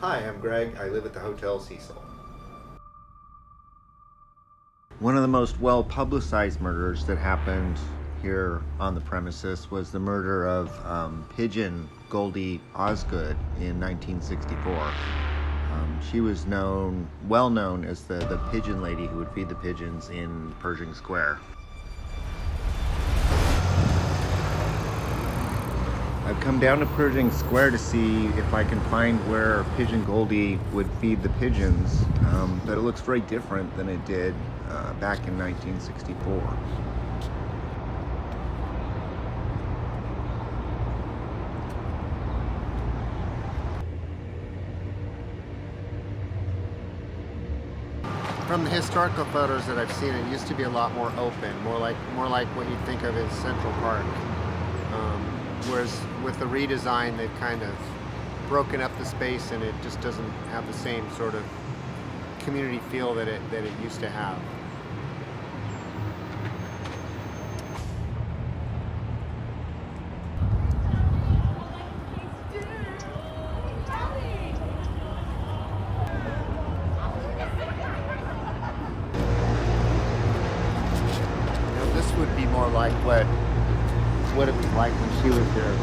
Hi, I'm Greg. I live at the Hotel Cecil. One of the most well-publicized murders that happened here on the premises was the murder of Pigeon Goldie Osgood in 1964. She was well known as the pigeon lady who would feed the pigeons in Pershing Square. I've come down to Pigeon Square to see if I can find where Pigeon Goldie would feed the pigeons, but it looks very different than it did back in 1964. From the historical photos that I've seen, it used to be a lot more open, more like what you'd think of as Central Park. Whereas with the redesign, they've kind of broken up the space, and it just doesn't have the same sort of community feel that it used to have. This would be more like what it was like when she was here.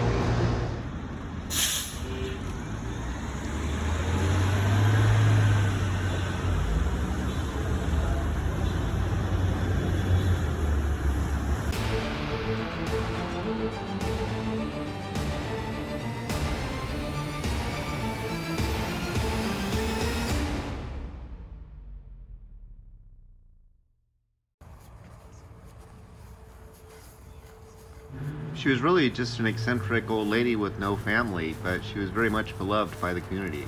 She was really just an eccentric old lady with no family, but she was very much beloved by the community.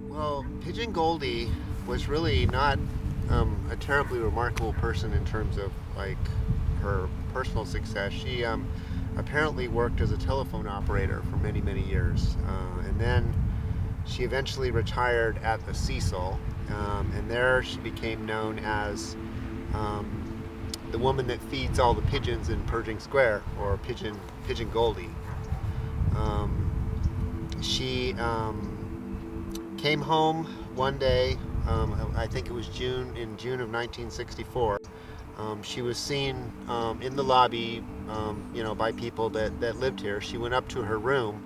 Well, Pigeon Goldie was really not a terribly remarkable person in terms of like her personal success. She apparently worked as a telephone operator for many, many years, and then she eventually retired at the Cecil, and there she became known as the woman that feeds all the pigeons in Pershing Square, or Pigeon Goldie. She came home one day, I think it was in June of 1964. She was seen in the lobby, by people that lived here. She went up to her room,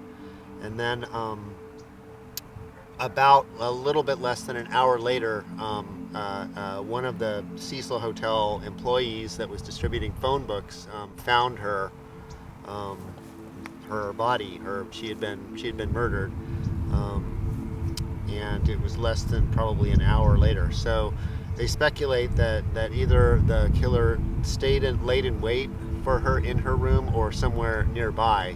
and then about a little bit less than an hour later, one of the Cecil Hotel employees that was distributing phone books found her body. She had been murdered. And it was less than probably an hour later. So they speculate that either the killer stayed laid in wait for her in her room or somewhere nearby,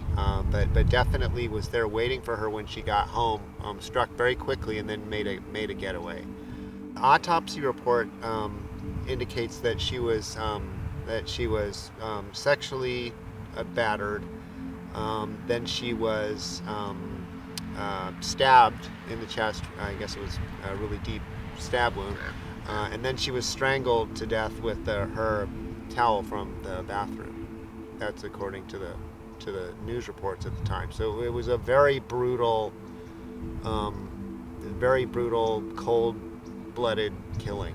but definitely was there waiting for her when she got home, struck very quickly, and then made a getaway. The autopsy report indicates that she was sexually battered. Then she was stabbed in the chest. I guess it was a really deep stab wound, and then she was strangled to death with her towel from the bathroom. That's according to the news reports at the time. So it was a very brutal, cold-blooded killing.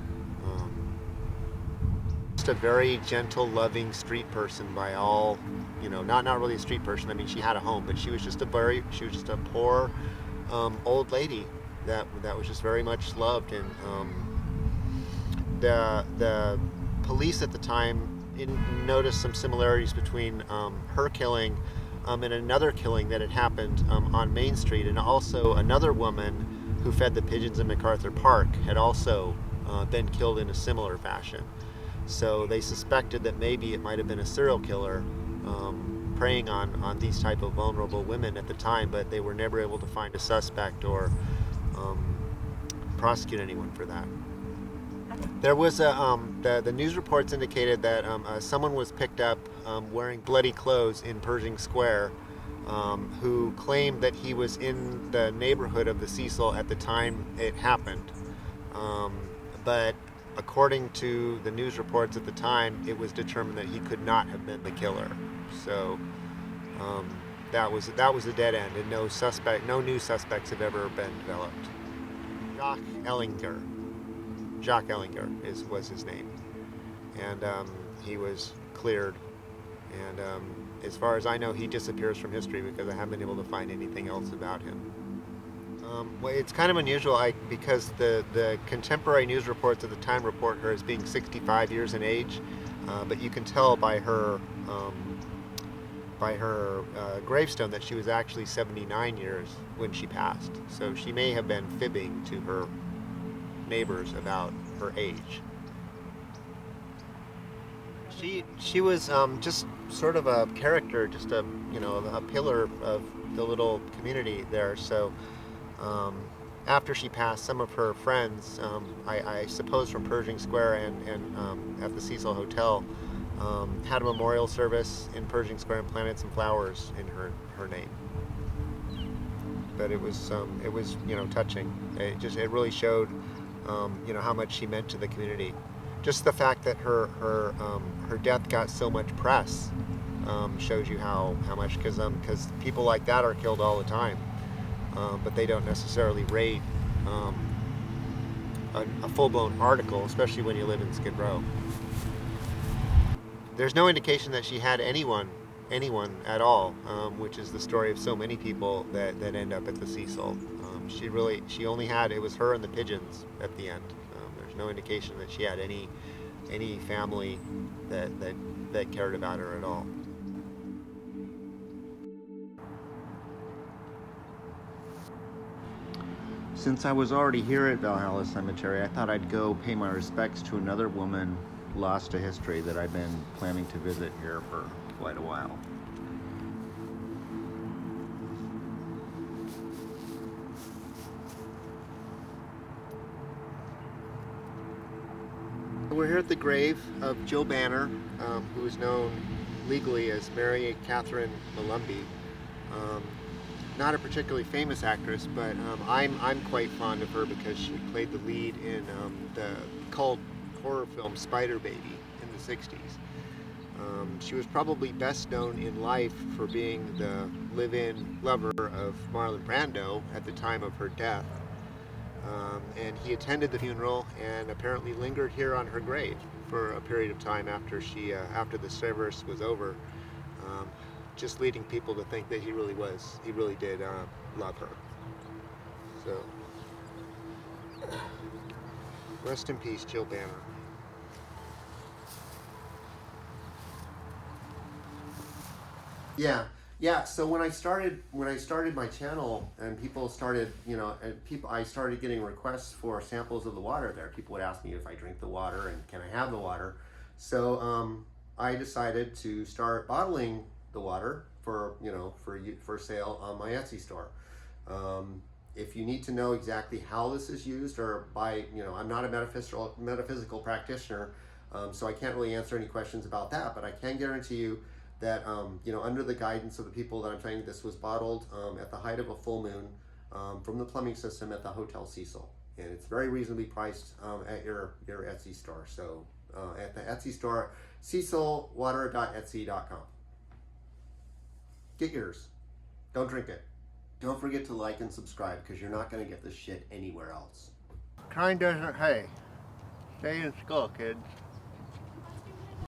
Just a very gentle, loving street person by all. Not really a street person. I mean, she had a home, but she was just a poor old lady that was just very much loved. And the police at the time noticed some similarities between her killing and another killing that had happened on Main Street, and also another woman who fed the pigeons in MacArthur Park had also been killed in a similar fashion. So they suspected that maybe it might have been a serial killer preying on these type of vulnerable women at the time, but they were never able to find a suspect or prosecute anyone for that. There was the news reports indicated that someone was picked up wearing bloody clothes in Pershing Square, who claimed that he was in the neighborhood of the Cecil at the time it happened. But according to the news reports at the time, it was determined that he could not have been the killer. So that was a dead end, and no new suspects have ever been developed. Jacques Ellinger was his name, and he was cleared. And as far as I know, he disappears from history because I haven't been able to find anything else about him. Well, it's kind of unusual because the contemporary news reports at the time report her as being 65 years in age, but you can tell by her gravestone that she was actually 79 years when she passed. So she may have been fibbing to her neighbors about her age. She was just sort of a character, just a pillar of the little community there. So after she passed, some of her friends, I suppose from Pershing Square and at the Cecil Hotel, had a memorial service in Pershing Square and planted some flowers in her name. But it was touching. It really showed how much she meant to the community. Just the fact that her death got so much press shows you how much, because people like that are killed all the time, but they don't necessarily rate a full-blown article, especially when you live in Skid Row. There's no indication that she had anyone at all, which is the story of so many people that end up at the Cecil. She only had, it was her and the pigeons at the end. There's no indication that she had any family that cared about her at all. Since I was already here at Valhalla Cemetery, I thought I'd go pay my respects to another woman lost to history that I've been planning to visit here for quite a while. We're here at the grave of Jill Banner, who is known legally as Mary Catherine Malumbi. Not a particularly famous actress, but I'm quite fond of her because she played the lead in the cult horror film Spider Baby in the 60s. She was probably best known in life for being the live-in lover of Marlon Brando at the time of her death. And he attended the funeral and apparently lingered here on her grave for a period of time after the service was over, just leading people to think that he really did love her. So, rest in peace, Jill Banner. Yeah. So when I started my channel and people started, I started getting requests for samples of the water there. People would ask me if I drink the water and can I have the water. So I decided to start bottling the water for sale on my Etsy store. If you need to know exactly how this is used, or I'm not a metaphysical practitioner, so I can't really answer any questions about that. But I can guarantee you that under the guidance of the people that I'm saying, this was bottled at the height of a full moon from the plumbing system at the Hotel Cecil, and it's very reasonably priced at your Etsy store. So at the Etsy store, cecilwater.etsy.com. Get yours. Don't drink it. Don't forget to like and subscribe, because you're not going to get this shit anywhere else. Kind doesn't hay. Stay in school, kids.